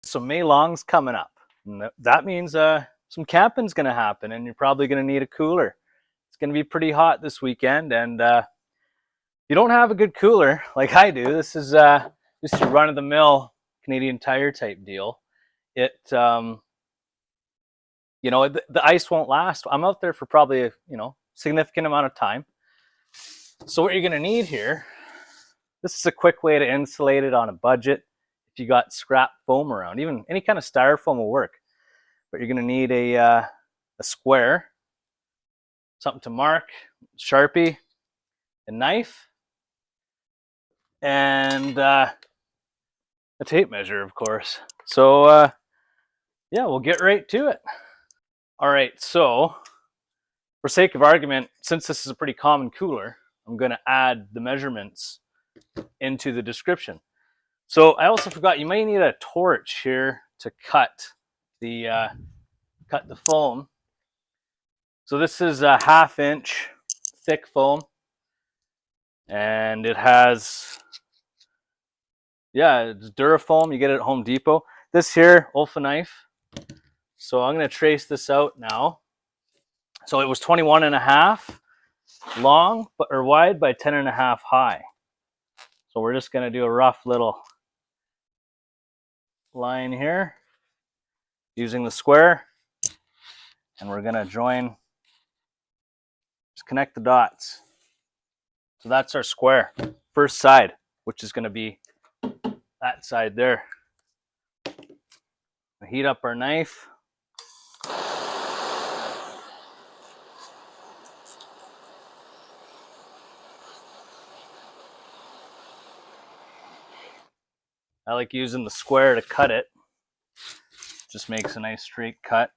So May Long's coming up. And that means some camping's going to happen, and you're probably going to need a cooler. It's going to be pretty hot this weekend, and you don't have a good cooler like I do. This is just a run-of-the-mill Canadian Tire type deal. It, you know, the ice won't last. I'm out there for probably a significant amount of time. So what you're going to need here, this is a quick way to insulate it on a budget. If you got scrap foam around, even any kind of styrofoam will work. But you're going to need a square, something to mark, Sharpie, a knife, and a tape measure, of course. So yeah, we'll get right to it. All right, so for sake of argument, since this is a pretty common cooler, I'm going to add the measurements into the description. So I also forgot, you might need a torch here to cut the foam. So this is a 1/2 inch thick foam, and it has, yeah, it's Durafoam. You get it at Home Depot. This here, Olfa knife. So I'm going to trace this out now. So it was 21.5 long or wide by 10.5 high. So we're just going to do a rough little line here using the square, and we're going to join, just connect the dots. So that's our square, first side, which is going to be that side there. Heat up our knife. I like using the square to cut it. Just makes a nice straight cut.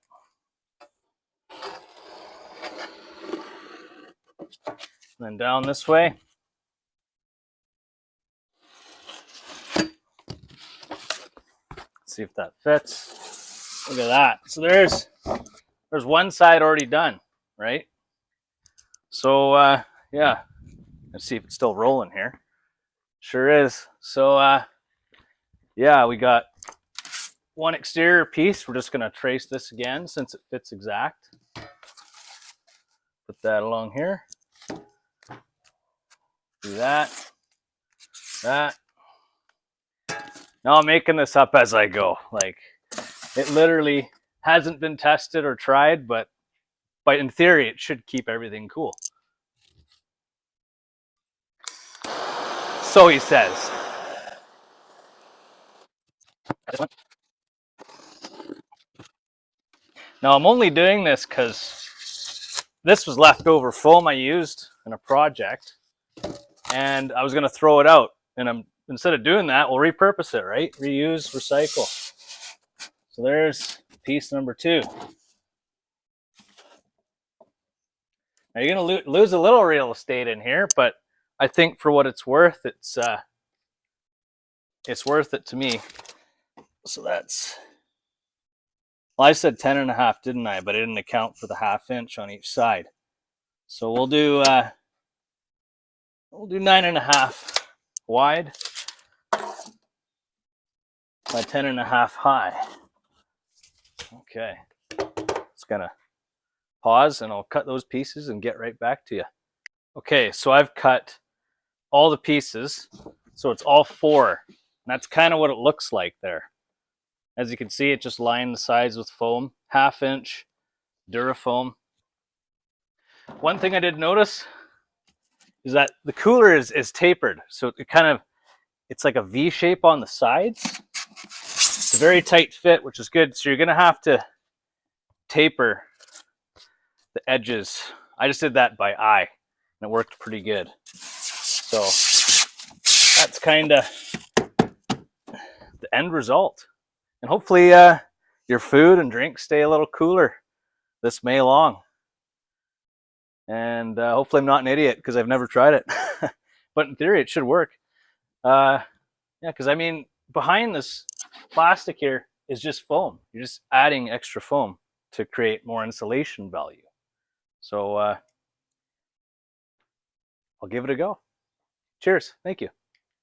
And then down this way. Let's see if that fits. Look at that. So there's one side already done, right? So yeah, let's see if it's still rolling here. Sure is. So yeah, we got one exterior piece. We're just going to trace this again since it fits exact. Put that along here. Do that. That. Now I'm making this up as I go. Like, it literally hasn't been tested or tried, but in theory, it should keep everything cool. So he says. Now I'm only doing this because this was leftover foam I used in a project, and I was going to throw it out. And instead of doing that, we'll repurpose it, right? Reuse, recycle. So there's piece number 2. Now you're going to lose a little real estate in here, but I think for what it's worth, it's worth it to me. So that's, well, I said 10.5, didn't I? But I didn't account for the 1/2 inch on each side. So we'll do 9.5 wide by 10.5 high. Okay, it's gonna pause and I'll cut those pieces and get right back to you. Okay, so I've cut all the pieces, so it's all 4. And that's kind of what it looks like there. As you can see, it just lined the sides with foam, 1/2 inch Durafoam. One thing I did notice is that the cooler is tapered, so it's like a V shape on the sides. It's a very tight fit, which is good. So you're gonna have to taper the edges. I just did that by eye, and it worked pretty good. So that's kind of the end result. And hopefully your food and drink stay a little cooler this May long. And hopefully I'm not an idiot because I've never tried it. But in theory, it should work. Yeah, because I mean, behind this plastic here is just foam. You're just adding extra foam to create more insulation value. So I'll give it a go. Cheers. Thank you.